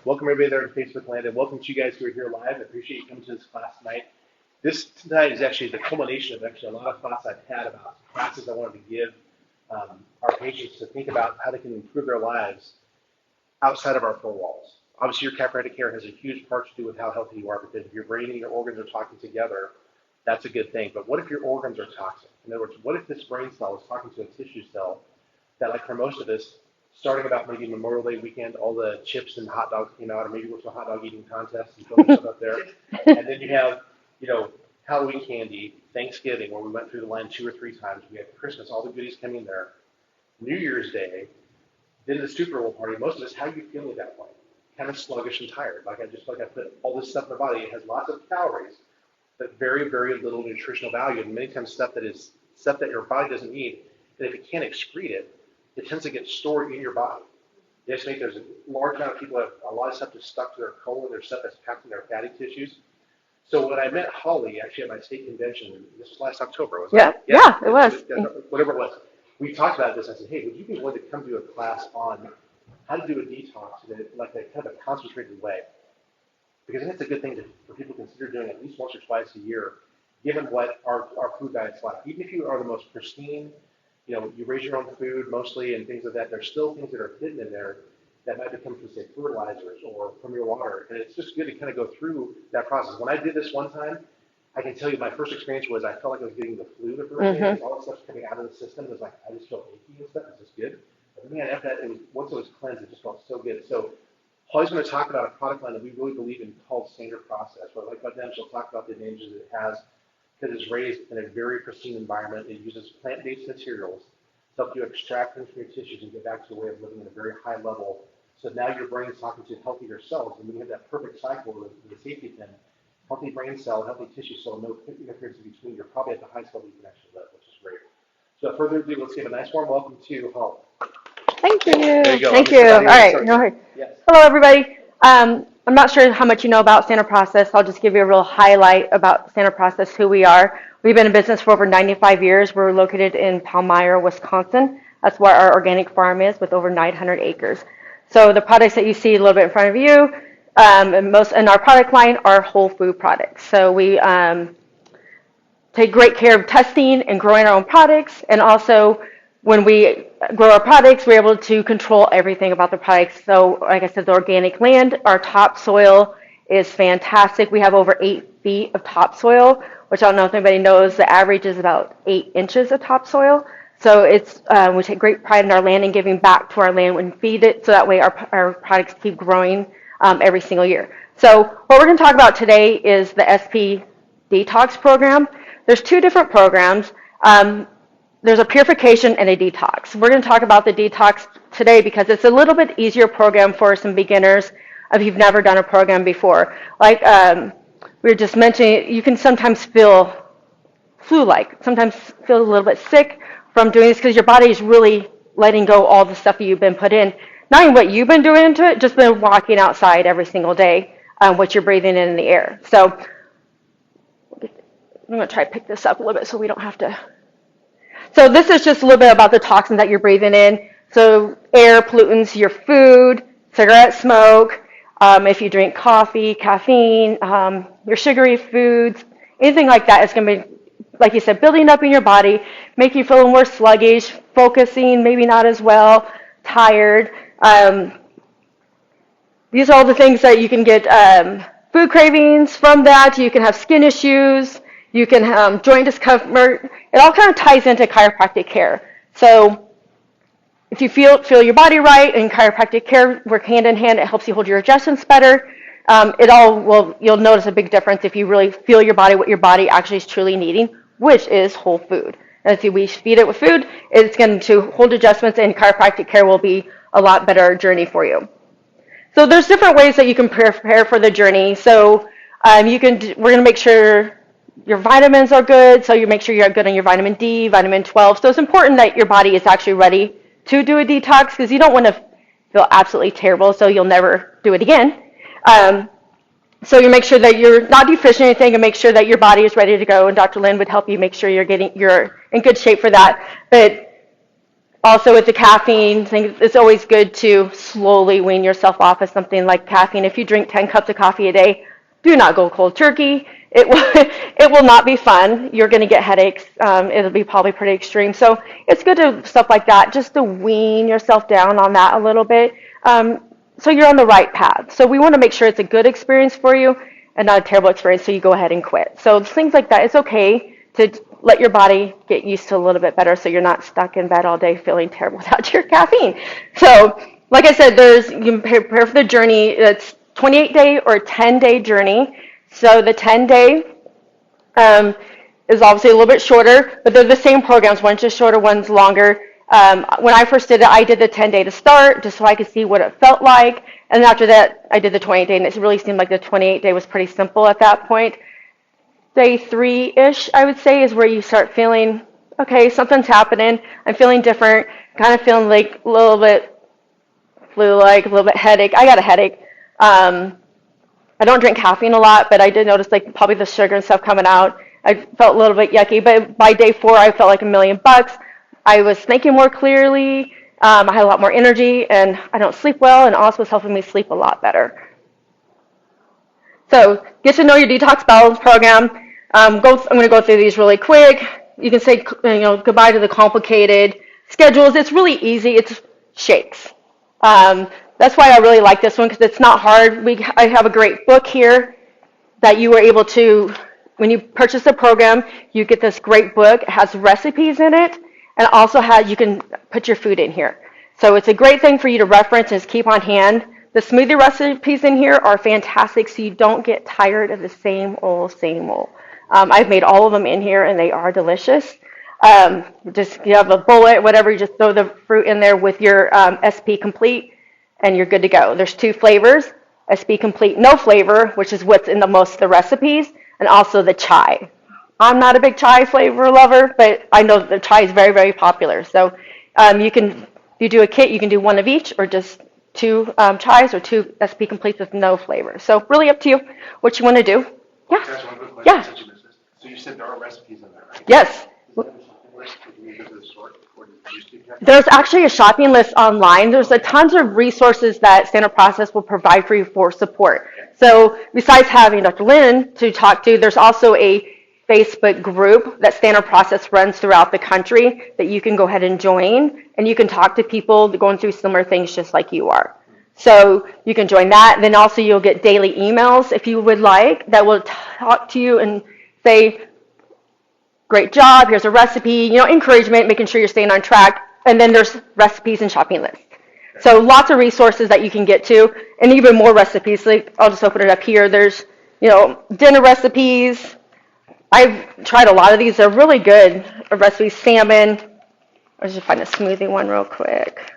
Welcome everybody there in Facebook land, and welcome to you guys who are here live. I appreciate you coming to this class tonight. This tonight is actually the culmination of actually a lot of thoughts I've had about classes I wanted to give our patients to think about how they can improve their lives outside of our four walls. Obviously, your chiropractic care has a huge part to do with how healthy you are, because if your brain and your organs are talking together, that's a good thing. But what if your organs are toxic? In other words, what if this brain cell is talking to a tissue cell that, like for most of us, starting about maybe Memorial Day weekend, all the chips and hot dogs came out, or maybe went to a hot dog eating contest and filmed yourself up there. And then you have, Halloween candy, Thanksgiving, where we went through the line 2 or 3 times. We had Christmas, all the goodies coming there. New Year's Day, then the Super Bowl party. Most of us, how are you feeling at that point? Kind of sluggish and tired. I put all this stuff in the body. It has lots of calories, but very, very little nutritional value. And many times stuff that your body doesn't need. And if it can't excrete it, it tends to get stored in your body. They estimate there's a large amount of people who have a lot of stuff that's stuck to their colon, there's stuff that's packed in their fatty tissues. So when I met Holly, actually at my state convention, this was last October, wasn't it? Yeah, it was. Whatever it was. We talked about this. I said, hey, would you be willing to come to a class on how to do a detox in like a kind of a concentrated way? Because I think it's a good thing for people to consider doing at least once or twice a year, given what our food diet's like. Even if you are the most pristine, you raise your own food mostly and things like that, there's still things that are hidden in there that might become from, say, fertilizers or from your water. And it's just good to kind of go through that process. When I did this one time, I can tell you my first experience was I felt like I was getting the flu the first day. All that stuff's coming out of the system. It was like, I just felt achy and stuff. It's just good. But man, after that, once it was cleansed, it just felt so good. So Holly's going to talk about a product line that we really believe in called Standard Process. What I like about them, she'll talk about the advantages it has, because it's raised in a very pristine environment. It uses plant-based materials to help you extract them from your tissues and get back to a way of living at a very high level. So now your brain's talking to healthier cells, and we have that perfect cycle with the safety pin. Healthy brain cell, healthy tissue cell, no interference in between. You're probably at the highest level you can actually live, which is great. So without further ado, let's give a nice warm welcome to Holly. Thank you. There you go. Thank you. All right. No hurry. Yes. Hello, everybody. I'm not sure how much you know about Standard Process. I'll just give you a real highlight about Standard Process, who we are. We've been in business for over 95 years. We're located in Palmyra, Wisconsin. That's where our organic farm is, with over 900 acres. So the products that you see a little bit in front of you, and most in our product line are whole food products. So we take great care of testing and growing our own products, and also when we grow our products, we're able to control everything about the products. So like I said, the organic land, our topsoil is fantastic. We have over 8 feet of topsoil, which I don't know if anybody knows, the average is about 8 inches of topsoil. So it's we take great pride in our land and giving back to our land and feed it, so that way our products keep growing every single year. So what we're going to talk about today is the SP Detox program. There's 2 different programs. There's a purification and a detox. We're going to talk about the detox today because it's a little bit easier program for some beginners if you've never done a program before. Like we were just mentioning, you can sometimes feel flu-like, sometimes feel a little bit sick from doing this because your body is really letting go all the stuff that you've been put in. Not even what you've been doing into it, just been walking outside every single day, what you're breathing in the air. So I'm going to try to pick this up a little bit so we don't have to. So this is just a little bit about the toxins that you're breathing in. So air pollutants, your food, cigarette smoke, if you drink coffee, caffeine, your sugary foods, anything like that is going to be, like you said, building up in your body, make you feel more sluggish, focusing maybe not as well, tired. These are all the things that you can get food cravings from that. You can have skin issues. You can have joint discomfort. It all kind of ties into chiropractic care. So if you feel your body right and chiropractic care work hand in hand, it helps you hold your adjustments better. You'll notice a big difference if you really feel your body, what your body actually is truly needing, which is whole food. And if we feed it with food, it's going to hold adjustments, and chiropractic care will be a lot better journey for you. So there's different ways that you can prepare for the journey. So we're going to make sure your vitamins are good, so you make sure you're good on your vitamin D, vitamin 12. So it's important that your body is actually ready to do a detox, because you don't want to feel absolutely terrible, so you'll never do it again. So you make sure that you're not deficient in anything, and make sure that your body is ready to go. And Dr. Lynn would help you make sure you're in good shape for that. But Also with the caffeine thing, it's always good to slowly wean yourself off of something like caffeine. If you drink 10 cups of coffee a day, do not go cold turkey. It will, it will not be fun. You're going to get headaches. It'll be probably pretty extreme. So it's good to stuff like that, just to wean yourself down on that a little bit. So you're on the right path. So we want to make sure it's a good experience for you and not a terrible experience, so you go ahead and quit. So things like that, it's okay to let your body get used to a little bit better so you're not stuck in bed all day feeling terrible without your caffeine. So like I said, you can prepare for the journey. It's 28-day or 10-day journey. So the 10-day is obviously a little bit shorter, but they're the same programs. One's just shorter, one's longer. When I first did it, I did the 10-day to start just so I could see what it felt like. And after that, I did the 28-day, and it really seemed like the 28-day was pretty simple at that point. Day 3-ish, I would say, is where you start feeling, okay, something's happening. I'm feeling different, kind of feeling like a little bit flu-like, a little bit headache. I got a headache. I don't drink caffeine a lot, but I did notice like probably the sugar and stuff coming out. I felt a little bit yucky, but by day 4, I felt like $1,000,000. I was thinking more clearly. I had a lot more energy, and I don't sleep well, and also was helping me sleep a lot better. So get to know your detox balance program. I'm going to go through these really quick. You can say goodbye to the complicated schedules. It's really easy. It's shakes. That's why I really like this one, because it's not hard. I have a great book here that you were able to, when you purchase the program, you get this great book. It has recipes in it, and also you can put your food in here. So it's a great thing for you to reference and just keep on hand. The smoothie recipes in here are fantastic, so you don't get tired of the same old, same old. I've made all of them in here, and they are delicious. Just you have a bullet, whatever, you just throw the fruit in there with your SP Complete, and you're good to go. There's 2 flavors, SP Complete no flavor, which is what's in most of the recipes, and also the chai. I'm not a big chai flavor lover, but I know the chai is very, very popular. So if you do a kit, you can do 1 of each, or just 2 chais or 2 SP Completes with no flavor. So really up to you what you want to do. Yeah. That's one quick question. Yeah. So you said there are recipes in there, right? Yes. There's actually a shopping list online. There's a tons of resources that Standard Process will provide for you for support. So besides having Dr. Lynn to talk to, there's also a Facebook group that Standard Process runs throughout the country that you can go ahead and join, and you can talk to people going through similar things just like you are. So you can join that. Then also you'll get daily emails if you would like that will talk to you and say, great job, here's a recipe, encouragement, making sure you're staying on track. And then there's recipes and shopping lists. So lots of resources that you can get to, and even more recipes. Like I'll just open it up here. There's, dinner recipes. I've tried a lot of these. They're really good recipes. Salmon. Let's just find a smoothie one real quick.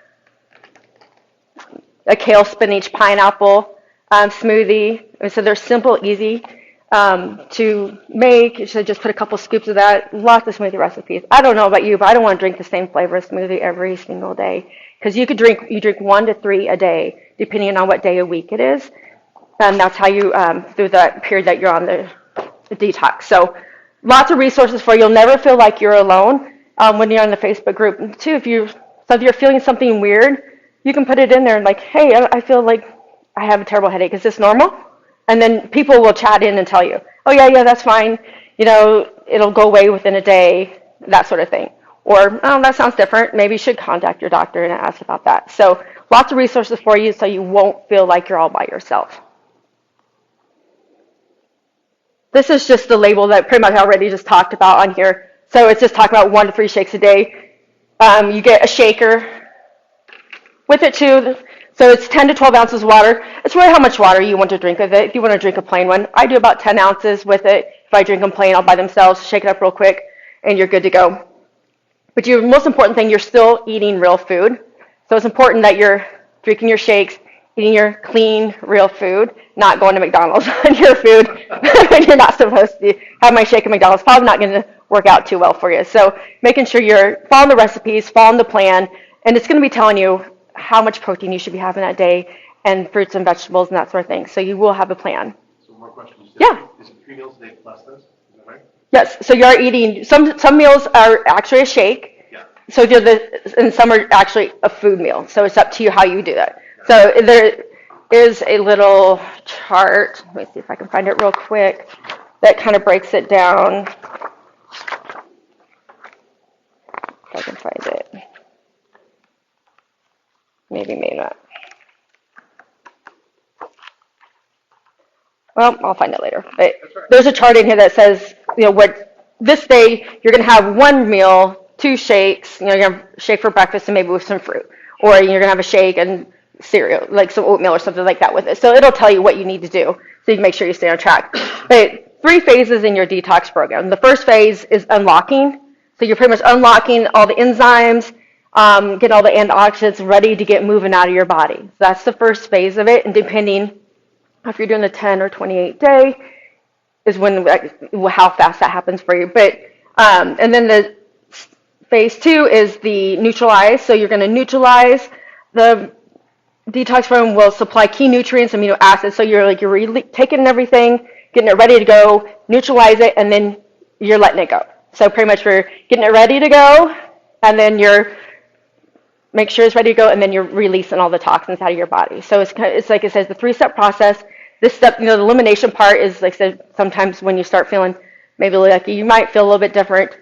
A kale, spinach, pineapple smoothie. So they're simple, easy to make. So just put a couple scoops of that. Lots of smoothie recipes. I don't know about you, but I don't want to drink the same flavor of smoothie every single day, because you drink 1 to 3 a day, depending on what day of week it is. And that's how you through that period that you're on the detox. So lots of resources for you. You'll never feel like you're alone when you're on the Facebook group too. If you're feeling something weird, you can put it in there and like, hey, I feel like I have a terrible headache. Is this normal? And then people will chat in and tell you, oh yeah, that's fine. It'll go away within a day, that sort of thing. Or, oh, that sounds different. Maybe you should contact your doctor and ask about that. So lots of resources for you so you won't feel like you're all by yourself. This is just the label that pretty much I already just talked about on here. So it's just talking about 1 to 3 shakes a day. You get a shaker with it too. So it's 10 to 12 ounces of water. It's really how much water you want to drink with it. If you want to drink a plain one, I do about 10 ounces with it. If I drink them plain all by themselves, shake it up real quick, and you're good to go. But your most important thing, you're still eating real food. So it's important that you're drinking your shakes, eating your clean, real food, not going to McDonald's on your food when you're not supposed to have my shake at McDonald's. Probably not going to work out too well for you. So making sure you're following the recipes, following the plan, and it's going to be telling you how much protein you should be having that day, and fruits and vegetables and that sort of thing. So you will have a plan. So more questions. Yeah. Is it 3 meals a day plus this? Is that right? Yes. So you are eating, some meals are actually a shake. Yeah. So if you're and some are actually a food meal. So it's up to you how you do that. So there is a little chart. Let me see if I can find it real quick. That kind of breaks it down. If I can find it. Maybe not. Well, I'll find it later. But there's a chart in here that says, what this day you're going to have one meal, 2 shakes. You're going to shake for breakfast and maybe with some fruit, or you're going to have a shake and cereal, like some oatmeal or something like that with it. So it'll tell you what you need to do, so you can make sure you stay on track. But 3 phases in your detox program. The first phase is unlocking. So you're pretty much unlocking all the enzymes, getting all the antioxidants ready to get moving out of your body. So that's the first phase of it, and depending if you're doing the 10 or 28 day is when how fast that happens for you. But and then the phase 2 is the neutralize. So you're going to neutralize. The detox program will supply key nutrients, amino acids. So you're taking everything, getting it ready to go, neutralize it, and then you're letting it go. So pretty much we're getting it ready to go, and then make sure it's ready to go, and then you're releasing all the toxins out of your body. So it's like it says, the 3-step process. This step, the elimination part is, like I said, sometimes when you start feeling maybe like you might feel a little bit different.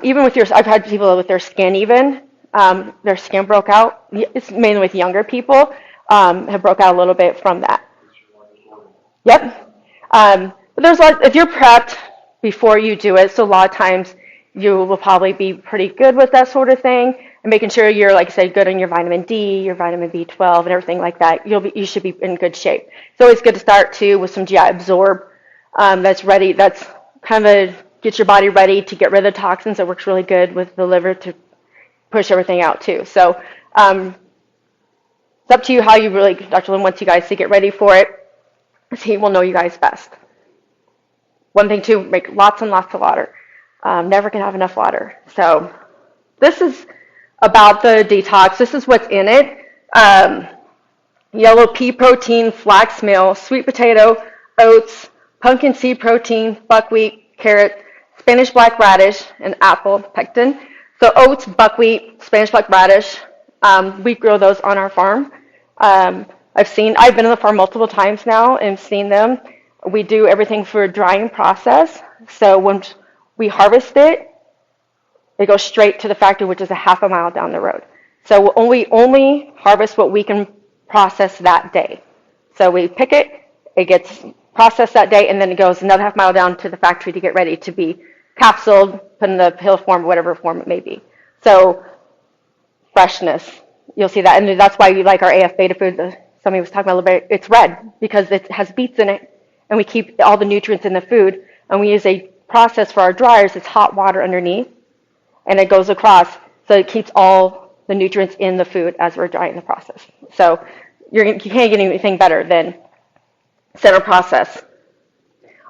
Even with I've had people with their skin their skin broke out. It's mainly with younger people, have broke out a little bit from that. Yep. But there's if you're prepped before you do it, so a lot of times you will probably be pretty good with that sort of thing, and making sure you're, like I said, good on your vitamin D, your vitamin B12, and everything like that. You should be in good shape. It's always good to start too with some GI Absorb that's ready. That's kind of get your body ready to get rid of the toxins. That works really good with the liver to push everything out too. So it's up to you how you really, Dr. Lynn wants you guys to get ready for it. He will know you guys best. One thing too, make lots and lots of water. Never can have enough water. So this is about the detox. This is what's in it. Yellow pea protein, flax meal, sweet potato, oats, pumpkin seed protein, buckwheat, carrot, Spanish black radish, and apple pectin. So oats, buckwheat, Spanish black radish, we grow those on our farm. I've been on the farm multiple times now and seen them. We do everything for a drying process. So when we harvest it, it goes straight to the factory, which is a half a mile down the road. So we only harvest what we can process that day. So we pick it, it gets processed that day, and then it goes another half mile down to the factory to get ready to be capsuled, put in the pill form, whatever form it may be. So freshness, you'll see that. And that's why we like our AF beta food. Somebody was talking about a little bit. It's red because it has beets in it, and we keep all the nutrients in the food. And we use a process for our dryers. It's hot water underneath, and it goes across, so it keeps all the nutrients in the food as we're drying the process. So you can't get anything better than center process.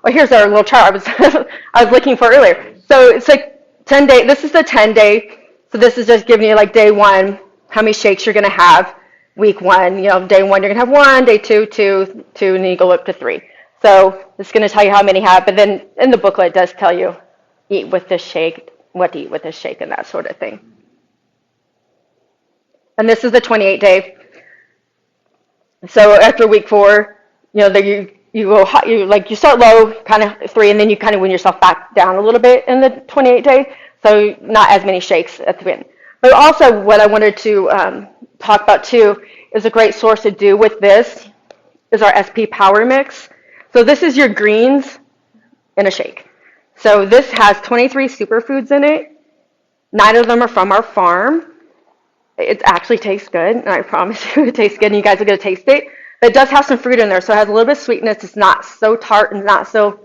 Well, here's our little chart I was looking for earlier. So it's like 10 day. This is the 10-day. So this is just giving you like day 1, how many shakes you're going to have. Week 1, day 1 you're going to have 1, day 2, 2, and then you go up to 3. So it's going to tell you how many you have. But then in the booklet it does tell you eat with this shake, what to eat with this shake, and that sort of thing. And this is the 28-day. So after week 4, you go hot, you start low, kind of 3, and then you kind of wean yourself back down a little bit in the 28-day. So not as many shakes at the end. But also what I wanted to talk about too is a great source to do with this is our SP Power Mix. So this is your greens in a shake. So this has 23 superfoods in it. 9 of them are from our farm. It actually tastes good, and I promise you it tastes good, and you guys are going to taste it. But it does have some fruit in there, so it has a little bit of sweetness. It's not so tart and not so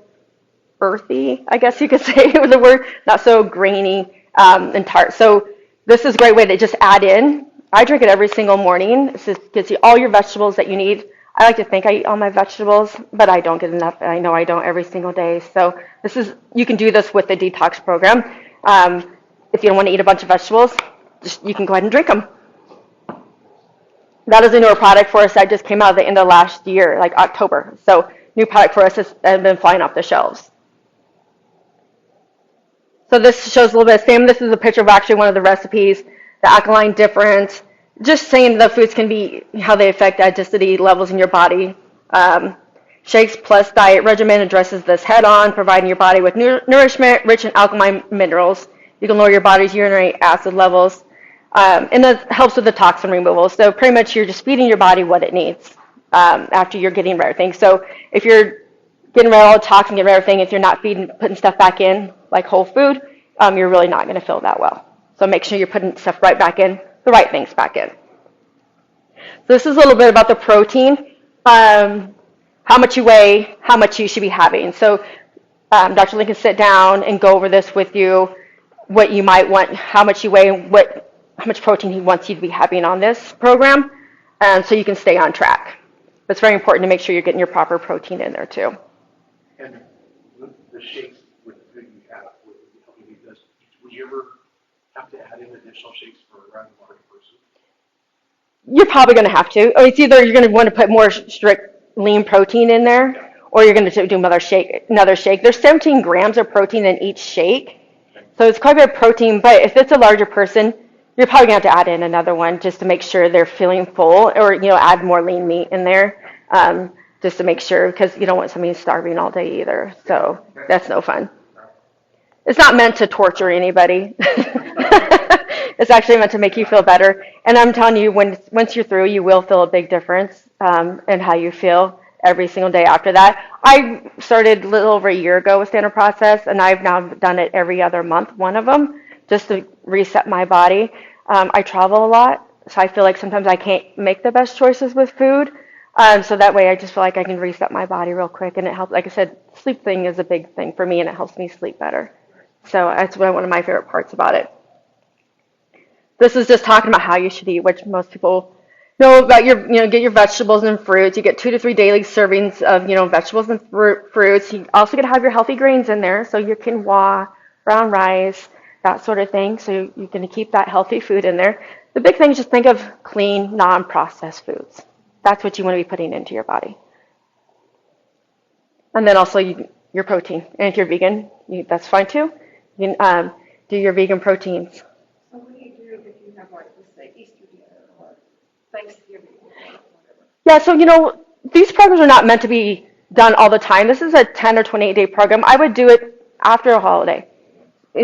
earthy, I guess you could say with the word, not so grainy and tart. So this is a great way to just add in. I drink it every single morning. It just gives you all your vegetables that you need. I like to think I eat all my vegetables, but I don't get enough. I know I don't every single day. So you can do this with the detox program. If you don't want to eat a bunch of vegetables, you can go ahead and drink them. That is a newer product for us that just came out at the end of last year, like October. So new product for us has been flying off the shelves. So this shows a little bit of same. This is a picture of actually one of the recipes, the alkaline difference. Just saying the foods can be how they affect digestivity levels in your body. Um, Shakes Plus diet regimen addresses this head on, providing your body with nourishment rich in alkaline minerals. You can lower your body's urinary acid levels, and that helps with the toxin removal. So pretty much you're just feeding your body what it needs after you're getting rid of things. So if you're getting rid of all the toxin, getting rid of everything, if you're not putting stuff back in, like whole food, you're really not going to feel that well. So make sure you're putting stuff right back in, the right things back in. So this is a little bit about the protein, how much you weigh, how much you should be having. So Dr. Lincoln sit down and go over this with you, what you might want, how much you weigh, and how much protein he wants you to be having on this program, so you can stay on track. But it's very important to make sure you're getting your proper protein in there too. And the shakes with the food you have, would you ever have to add in additional shakes for a round water person? You're probably going to have to. It's either you're going to want to put more strict lean protein in there, or you're going to do another shake. There's 17 grams of protein in each shake, so it's quite a bit of protein. But if it's a larger person, you're probably going to have to add in another one just to make sure they're feeling full, or add more lean meat in there, just to make sure, because you don't want somebody starving all day either. So that's no fun. It's not meant to torture anybody. It's actually meant to make you feel better. And I'm telling you, once you're through, you will feel a big difference in how you feel every single day after that. I started a little over a year ago with Standard Process, and I've now done it every other month, one of them, just to reset my body. I travel a lot, so I feel like sometimes I can't make the best choices with food. So that way I just feel like I can reset my body real quick, and it helps. Like I said, sleep thing is a big thing for me, and it helps me sleep better. So that's one of my favorite parts about it. This is just talking about how you should eat, which most people know about. Get your vegetables and fruits. You get 2 to 3 daily servings of, vegetables and fruits. You also get to have your healthy grains in there, so your quinoa, brown rice, that sort of thing. So you're going to keep that healthy food in there. The big thing is just think of clean, non-processed foods. That's what you want to be putting into your body. And then also your protein. And if you're vegan, that's fine too. You can do your vegan proteins. So what do you do if you have, like, let's say, Easter dinner or Thanksgiving or whatever? Yeah, so these programs are not meant to be done all the time. This is a 10 or 28-day program. I would do it after a holiday.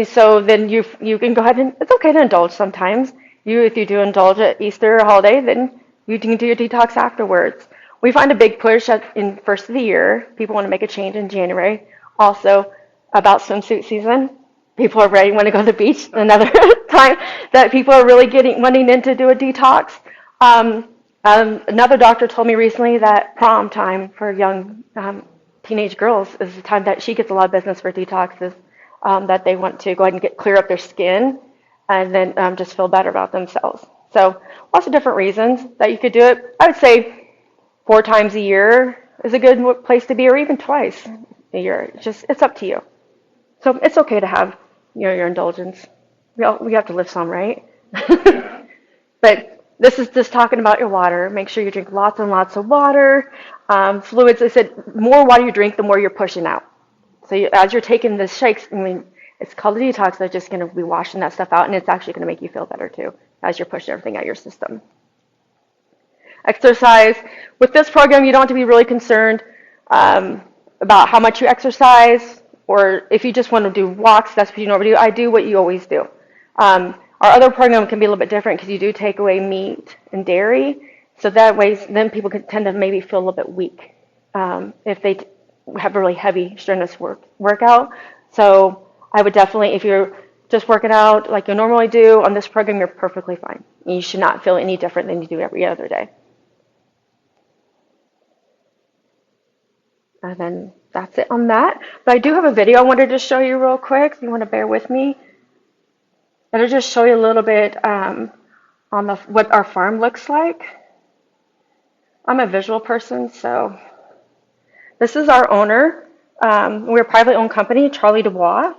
So then you can go ahead and it's okay to indulge sometimes. If you do indulge at Easter or holiday, then you can do your detox afterwards. We find a big push in first of the year. People want to make a change in January. Also, about swimsuit season. People are ready, want to go to the beach. Another time that people are really wanting in to do a detox. Another doctor told me recently that prom time for young teenage girls is the time that she gets a lot of business for detoxes, that they want to go ahead and clear up their skin and then just feel better about themselves. So lots of different reasons that you could do it. I would say 4 times a year is a good place to be, or even twice a year. It's up to you. So it's okay to have your indulgence. We have to live some, right? But this is just talking about your water. Make sure you drink lots and lots of water. Fluids, I said, more water you drink, the more you're pushing out. So as you're taking the shakes, it's called a detox. They're just going to be washing that stuff out, and it's actually going to make you feel better too as you're pushing everything out of your system. Exercise. With this program, you don't have to be really concerned about how much you exercise, or if you just want to do walks, that's what you normally do. I do what you always do. Our other program can be a little bit different because you do take away meat and dairy, so that way then people can tend to maybe feel a little bit weak if they have a really heavy, strenuous workout. So I would definitely, if you're just working out like you normally do on this program, you're perfectly fine. You should not feel any different than you do every other day. And then that's it on that. But I do have a video I wanted to show you real quick, if you want to bear with me. It'll just show you a little bit on what our farm looks like. I'm a visual person, so this is our owner. We're a privately owned company, Charlie Dubois.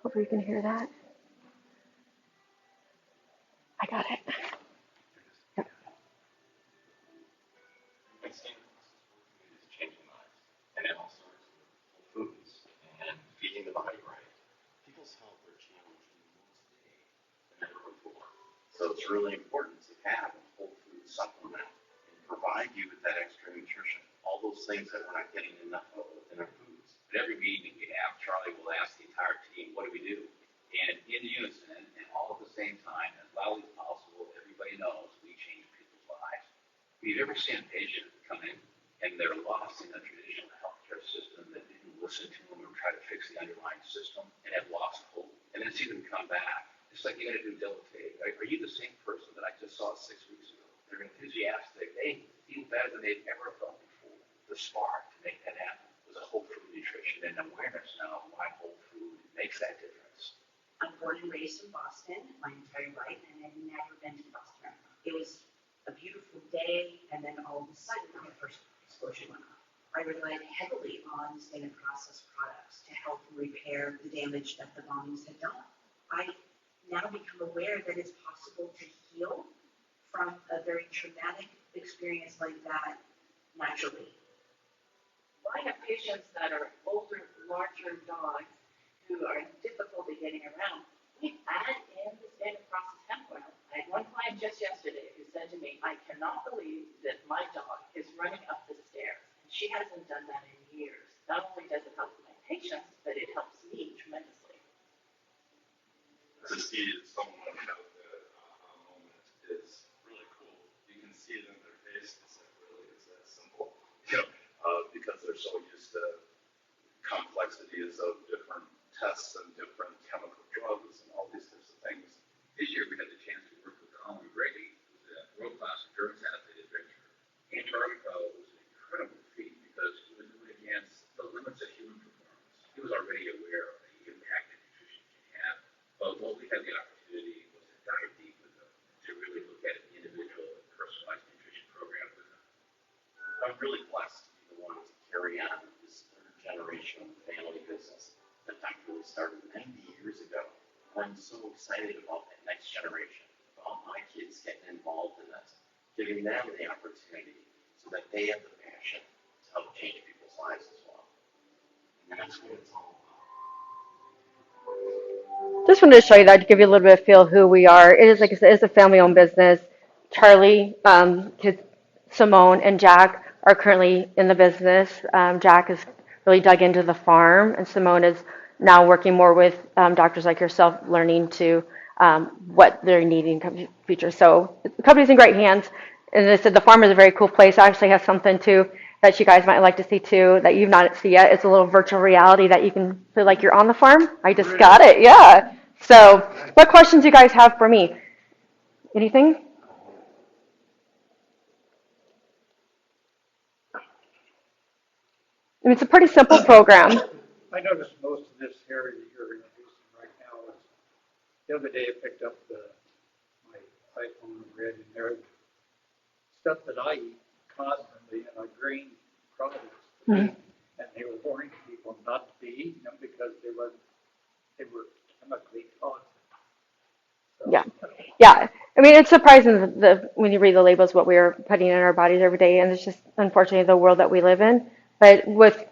Hope you can hear that. I got it. Yep. Changing lives, and it also is food. those things that we're not getting enough of within our foods. But every meeting we have, Charlie will ask the entire team, what do we do? And in unison, and all at the same time, as loudly as possible, everybody knows we change people's lives. If you've ever seen a patient come in and they're lost in the traditional healthcare system that didn't listen to them or try to fix the underlying system and have lost hope, and then see them come back, it's like you got to do double take. Are you the same person that I just saw 6 weeks ago? They're enthusiastic. They feel better than they've ever felt before. The spark to make that happen was a whole food nutrition and awareness now of why whole food makes that difference. I'm born and raised in Boston my entire life, and I've never been to Boston. It was a beautiful day, and then all of a sudden, my first exposure went off. I relied heavily on standard processed products to help repair the damage that the bombings had done. I now become aware that it's possible to heal from a very traumatic experience like that naturally. I have patients that are older, larger dogs who are difficult in getting around. We add in the standard process hemp oil. I had one client just yesterday who said to me, I cannot believe that my dog is running up the stairs. And she hasn't done that in years. Not only does it help my patients, but it helps me tremendously. To see someone have that moment is really cool. You can see it in their face. It's like, really, is that simple? Because they're so used to complexities of different tests and different chemical drugs and all these types of things. This year we had the chance to work with Colin Brady, who's a world-class endurance athlete adventure. Antarctica was an incredible feat because he was doing against the limits of human performance. He was already aware of the impact that nutrition can have, but what we had the opportunity was to dive deep with them, to really look at an individual and personalized nutrition program with them. I'm really blessed to be the one to carry on this third generation family business that Dr. Lee started 90 years ago. I'm so excited about that next generation, about my kids getting involved in this, giving them the opportunity so that they have the passion to help change people's lives as well. And that's what it's all about. Just wanted to show you that to give you a little bit of feel of who we are. It is, like I said, it's a family-owned business. Charlie, Simone, and Jack are currently in the business. Jack has really dug into the farm, and Simone is now working more with doctors like yourself, learning to what they're needing in the future. So the company's in great hands. And as I said, the farm is a very cool place. I actually have something too that you guys might like to see too that you've not seen yet. It's a little virtual reality that you can feel like you're on the farm. I just got it, yeah. So what questions do you guys have for me? Anything? I mean, it's a pretty simple program. I noticed most of this area that you're introducing right now is, the other day I picked up my iPhone and read in there stuff that I eat constantly and I grain products. Mhm. And they were warning people not to be eating them because they were chemically toxic. So, Yeah. Yeah. I mean, it's surprising when you read the labels what we are putting in our bodies every day, and it's just unfortunately the world that we live in. But with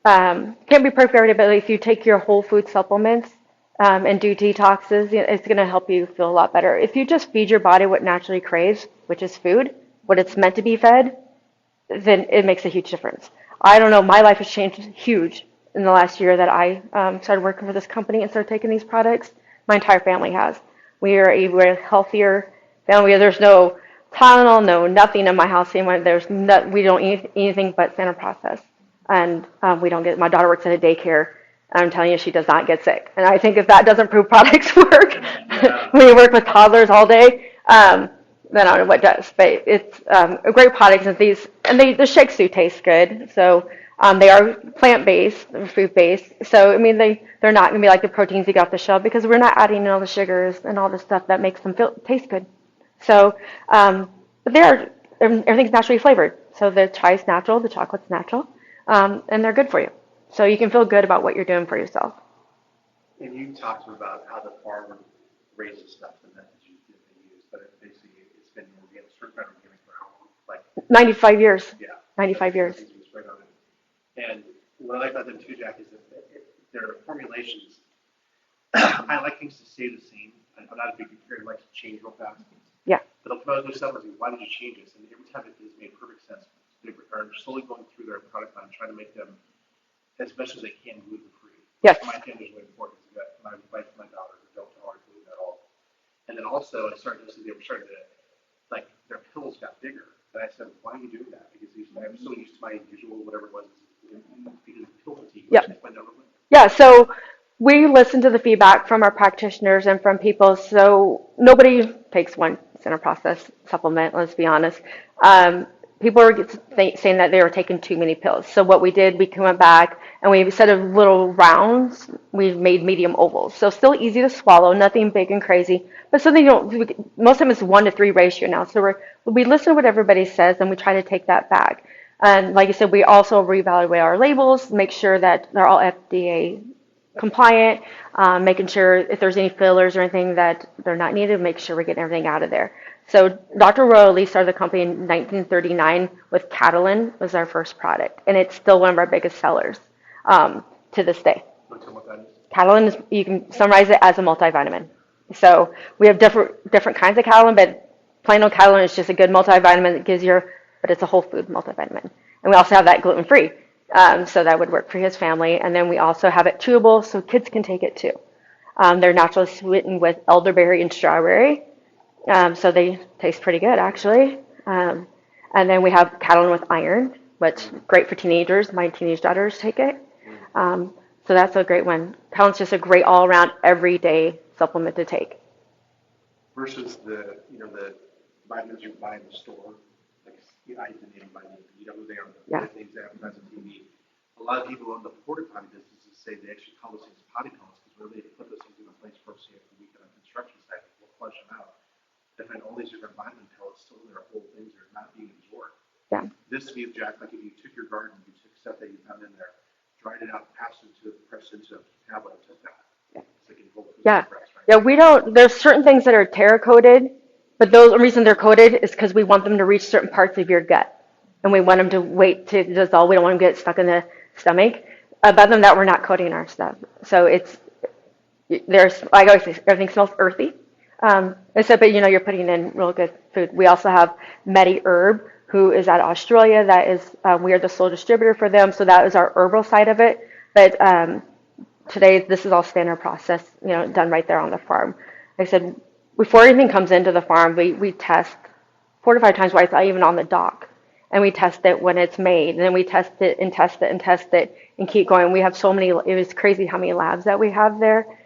can't be perfect every day, but if you take your whole food supplements and do detoxes, it's going to help you feel a lot better. If you just feed your body what naturally craves, which is food, what it's meant to be fed, then it makes a huge difference. I don't know, my life has changed huge in the last year that I started working for this company and started taking these products. My entire family has. We are a healthier family. There's no Tylenol, no nothing in my house. We don't eat anything but standard process. And we don't get, my daughter works at a daycare, and I'm telling you, she does not get sick. And I think if that doesn't prove products work, when you work with toddlers all day, then I don't know what does. But it's a great product. And the shakes do taste good. So they are plant-based, fruit-based. So, I mean, they're not going to be like the proteins you got off the shelf because we're not adding in all the sugars and all the stuff that makes them taste good. So, but everything's naturally flavored. So the chai's natural, the chocolate's natural. And they're good for you. So you can feel good about what you're doing for yourself. And you talked about how the farmer raises stuff, the methods you use, but basically it's been organic, certified organic for how long? Like 95 years. Yeah. 95 years. And what I like about them too, Jack, is that their formulations, I like things to stay the same. I'm not a big fan, like to change real fast. Yeah. But they'll come out with new stuff and say, why did you change this? And every time it has made perfect sense. are slowly going through their product line, trying to make them as best as they can gluten free. Yes. My family is really important. I've got my wife and my daughter who don't tolerate gluten at all. And then also I started to see they were starting to, like, their pills got bigger. And I said, why are you doing that? Because I'm so used to my usual whatever it was, because of pill fatigue. Yep. Explain that real quick. Yeah, so we listen to the feedback from our practitioners and from people. So nobody takes one center process supplement, let's be honest. People are saying that they were taking too many pills. So what we did, we went back and we, instead of little rounds, we made medium ovals. So still easy to swallow, nothing big and crazy, but something you don't, most of them is 1-to-3 ratio now. So we listen to what everybody says and we try to take that back. And like I said, we also reevaluate our labels, make sure that they're all FDA compliant, making sure if there's any fillers or anything that they're not needed, make sure we're getting everything out of there. So Dr. Royal Lee started the company in 1939 with Catalin was our first product, and it's still one of our biggest sellers to this day. Catalin is, you can summarize it as a multivitamin. So we have different kinds of Catalin, but plain old Catalin is just a good multivitamin that gives you, but it's a whole food multivitamin. And we also have that gluten-free, so that would work for his family. And then we also have it chewable, so kids can take it too. They're naturally sweetened with elderberry and strawberry, so they taste pretty good actually. And then we have Catalin with iron, which is great for teenagers. My teenage daughters take it. So that's a great one. Catalin's just a great all-around everyday supplement to take. Versus the vitamins you buy in the store, like I didn't even buy them. You know who they are, the things they advertise on TV. A lot of people in the porta potty businesses say they actually call those things potty pills because really they put those things in a place for us to the weekend on construction site. We'll flush them out. They find all these different vitamin pellets still in there, whole things that are not being absorbed. Yeah. This would be Jack, like if you took your garden, you took stuff that you found in there, dried it out, passed it pressed into a tablet, and took that. Yeah. It's like in whole food press, right? Yeah, we don't, there's certain things that are Terra coated, but the reason they're coated is because we want them to reach certain parts of your gut. And we want them to wait to dissolve. We don't want them to get stuck in the stomach. Other than that, we're not coating our stuff. So there's, like I always say, everything smells earthy. But you're putting in real good food. We also have Medi Herb, who is out of Australia. That is, we are the sole distributor for them. So that is our herbal side of it. But today, this is all standard process, done right there on the farm. Like I said, before anything comes into the farm, we test 4 to 5 times twice, even on the dock. And we test it when it's made. And then we test it and test it and test it and keep going. We have so many, it was crazy how many labs that we have there,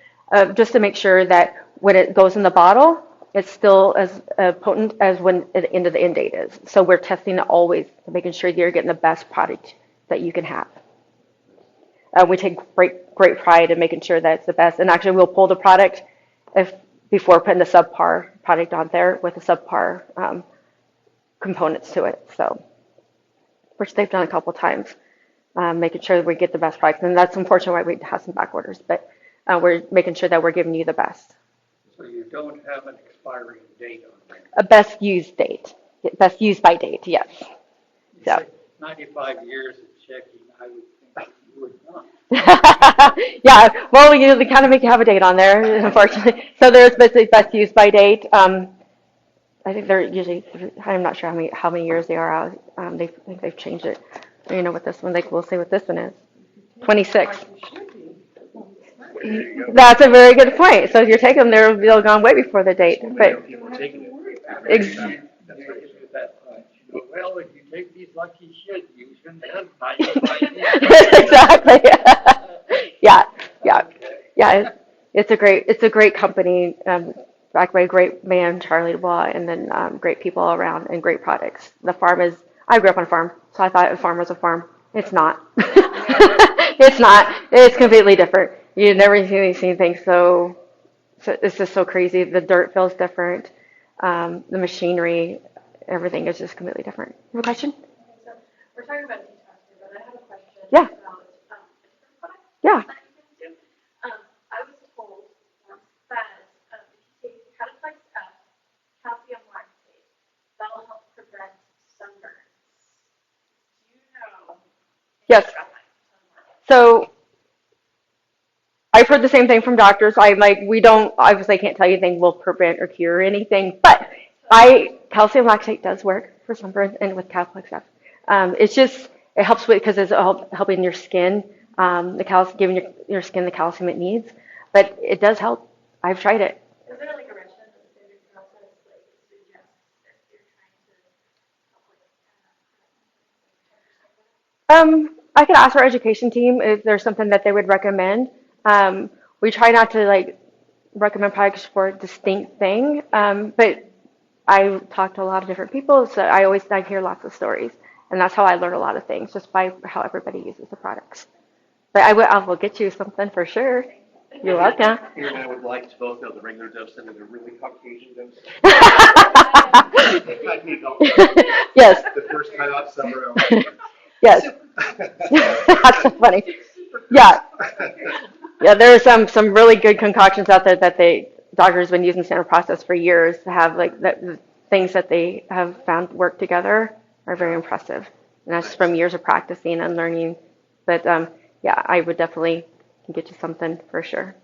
just to make sure that when it goes in the bottle, it's still as potent as when the end of the end date is. So we're testing it always, making sure you're getting the best product that you can have. We take great pride in making sure that it's the best. And actually, we'll pull the product before putting the subpar product on there with the subpar components to it. So, which they've done a couple times, making sure that we get the best products. And that's unfortunately why we have some back orders, but we're making sure that we're giving you the best. So you don't have an expiring date on it? A best used date. Best used by date, yes. You So. said 95 years of checking, I would think that you would not. Yeah, well, they kind of make you have a date on there, unfortunately. So there's basically best used by date. I think they're usually, I'm not sure how many years they are out. I think they've changed it. What this one, we'll see what this one is. 26. That's a very good point. So if you're taking them, they'll gone way before the date. But Well, if you take these like you should, you shouldn't have 95 years. Exactly. Yeah. It's a great company. Backed by a great man, Charlie Dubois, and then great people all around and great products. The farm I grew up on a farm, so I thought a farm was a farm. It's not. It's not. It's completely different. You've never seen things so it's just so crazy. The dirt feels different. The machinery, everything is just completely different. You have a question? So we're talking about detoxing, but I have a question Yeah. about a different product Yeah. that you can do. I was told once that if you take Cataplex F, calcium lactate, that'll help prevent sunburns. Do you know? Yes. anything about sunburn? So I've heard the same thing from doctors. We don't, obviously I can't tell you anything will prevent or cure anything, but calcium lactate does work for sunburn and with Cataplex F. It's just, it helps with, because it's helping your skin, the calcium, giving your skin the calcium it needs. But it does help. I've tried it. Is there like a regimen that's standard process, like suggests if you're trying to help I could ask our education team if there's something that they would recommend. We try not to like recommend products for a distinct thing, but I talk to a lot of different people, so I hear lots of stories, and that's how I learn a lot of things, just by how everybody uses the products. But I will get you something for sure. You're welcome. You and I would like to both know the regular dose and the really Caucasian dose. Like me, don't. Yes, The first time out summer. yes. That's so funny. Yeah, yeah. There are some really good concoctions out there that doctors have been using standard process for years to have like the things that they have found work together are very impressive, and that's from years of practicing and learning. But yeah, I would definitely get you something for sure.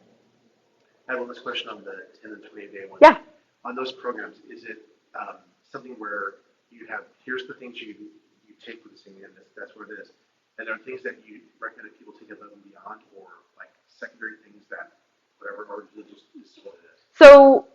I have one last question on the 10 and 28-day one. Yeah. On those programs, is it something where you have, here's the things you take with this thing, and that's what it is. And there are things that you recommend that people take above and beyond, or like secondary things that whatever, or is it just this is what it is? So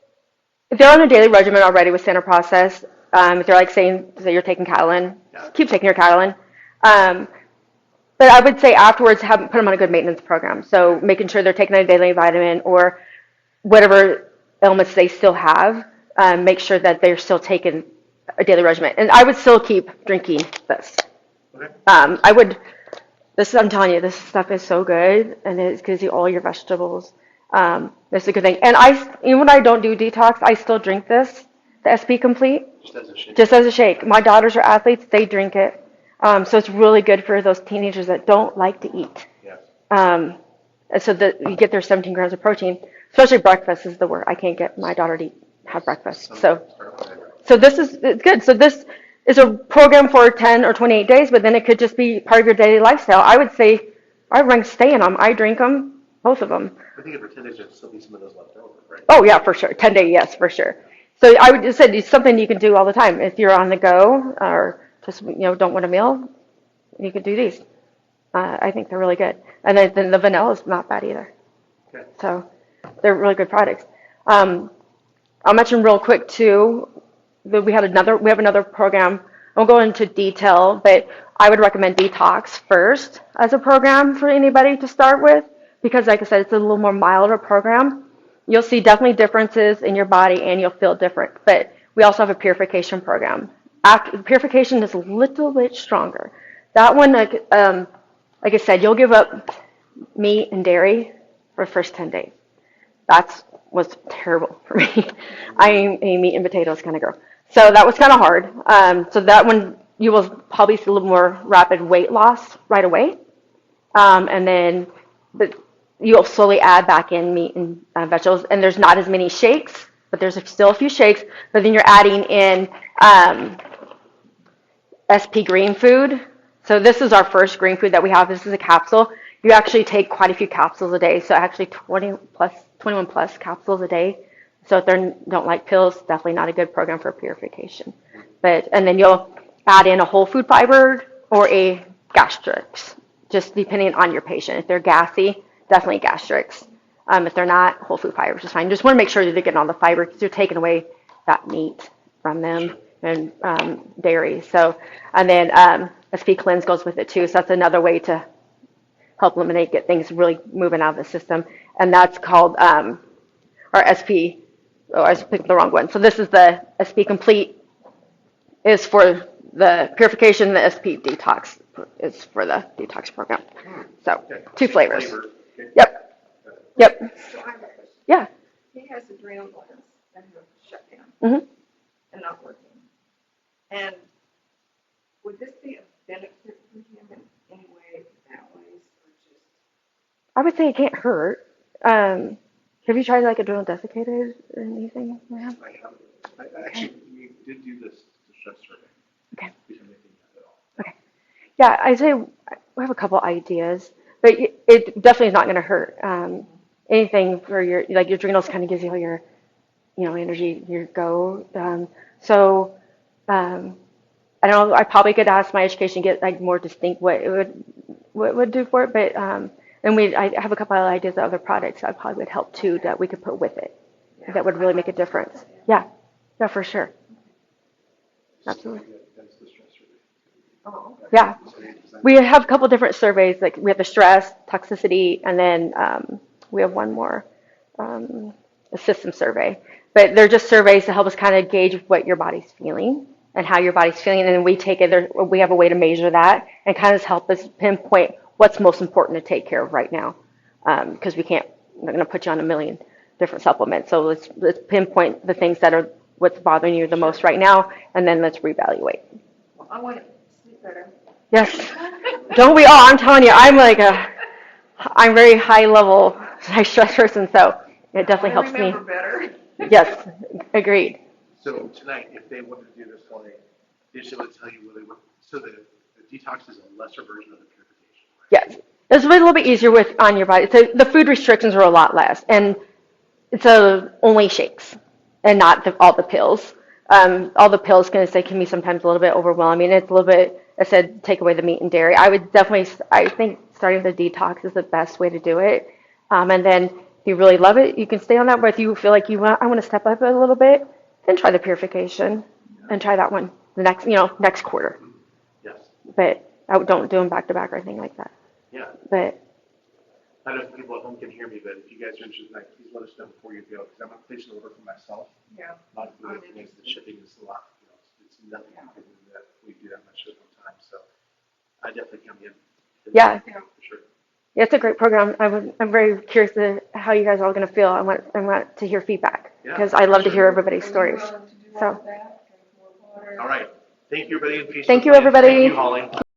if they're on a daily regimen already with standard process, if they're like saying that you're taking Catalin, keep taking your Catalin. But I would say afterwards, put them on a good maintenance program. So making sure they're taking a daily vitamin or whatever ailments they still have, make sure that they're still taking a daily regimen. And I would still keep drinking this. Okay. I'm telling you, this stuff is so good, and it gives you all your vegetables. It's a good thing. And even when I don't do detox, I still drink this, the SP Complete. Just as a shake. Just as a shake. My daughters are athletes, they drink it. So it's really good for those teenagers that don't like to eat. Yes. And so that you get their 17 grams of protein, especially breakfast is the word. I can't get my daughter to have breakfast. So this is it's good. So this is a program for 10 or 28 days, but then it could just be part of your daily lifestyle. I would say I rank stay in them. I drink them, both of them. I think for 10 days there'll still be some of those left over, right? Oh yeah, for sure. 10 day, yes, for sure. So I would just say it's something you can do all the time. If you're on the go or just don't want a meal, you could do these. I think they're really good. And then the vanilla is not bad either. Okay. So they're really good products. I'll mention real quick too that we have another program. I won't go into detail, but I would recommend Detox first as a program for anybody to start with, because like I said, it's a little more milder program. You'll see definitely differences in your body and you'll feel different. But we also have a purification program. Purification is a little bit stronger. That one, like I said, you'll give up meat and dairy for the first 10 days. That was terrible for me. I am a meat and potatoes kind of girl. So that was kind of hard. So that one, you will probably see a little more rapid weight loss right away. But you'll slowly add back in meat and vegetables. And there's not as many shakes, but there's still a few shakes. But then you're adding in SP Green Food. So this is our first green food that we have. This is a capsule. You actually take quite a few capsules a day. So actually 21 plus capsules a day. So if they don't like pills, definitely not a good program for purification. And then you'll add in a whole food fiber or a gastrix, just depending on your patient. If they're gassy, definitely gastrix. If they're not, whole food fibers is fine. Just want to make sure that they're getting all the fiber because you're taking away that meat from them and dairy. So, and then SP Cleanse goes with it too. So that's another way to help eliminate, get things really moving out of the system. And that's called our SP. Oh, I picked the wrong one. So this is the SP Complete is for the purification. The SP Detox is for the detox program. So two flavors. Yep. Yep. So I have a question. Yeah. He has adrenal glands that have shut down Mhm. and not working. And would this be a benefit for him in any way, that way, or just? I would say it can't hurt. Have you tried like adrenal desiccated or anything? I haven't. Actually, we did do this stress survey. Okay. We didn't make it at all. Okay. Yeah, I'd say we have a couple ideas, but it definitely is not going to hurt. Anything for your adrenals kind of gives you all your, energy, your go. I don't know, I probably could ask my education, get like more distinct what it would do for it, but, and I have a couple of ideas of other products that probably would help too, that we could put with it, that would really make a difference. Yeah, yeah, for sure. Absolutely. That's the stress relief. Oh, okay. Yeah. We have a couple different surveys, like we have the stress, toxicity, and then we have one more, a system survey. But they're just surveys to help us kind of gauge what your body's feeling and how your body's feeling. And then we take it, we have a way to measure that and kind of help us pinpoint what's most important to take care of right now. Because I'm not going to put you on a million different supplements. So let's pinpoint the things that are what's bothering you the most right now, and then let's reevaluate. Well, I want to sleep better. Yes. Don't we all? I'm telling you, I'm very high level, high stress person, so it definitely helps I me. remember better. Yes, agreed. So tonight, if they wanted to do this morning, they should tell you what they want. So the detox is a lesser version of the purification, right? Yes. It's a little bit easier on your body. So the food restrictions are a lot less, and it's only shakes and not all the pills. All the pills can be sometimes a little bit overwhelming. It's a little bit, I said, take away the meat and dairy. I think starting the detox is the best way to do it. And then if you really love it, you can stay on that. But if you feel like I want to step up a little bit, then try the purification and try that one the next quarter. Yes. But I don't do them back to back or anything like that. Yeah. But I don't know if people at home can hear me, but if you guys are interested, please let us know before you go, because I'm going to place an order for myself. Yeah. Not the shipping is a lot, it's nothing that we do that much at one time, so I definitely come in. Yeah. For sure. yeah, it's a great program. I'm very curious to how you guys are all going to feel. I want to hear feedback because I love to hear everybody's stories. So. All right. Thank you, everybody. Thank you, everybody. Thank you, Holly.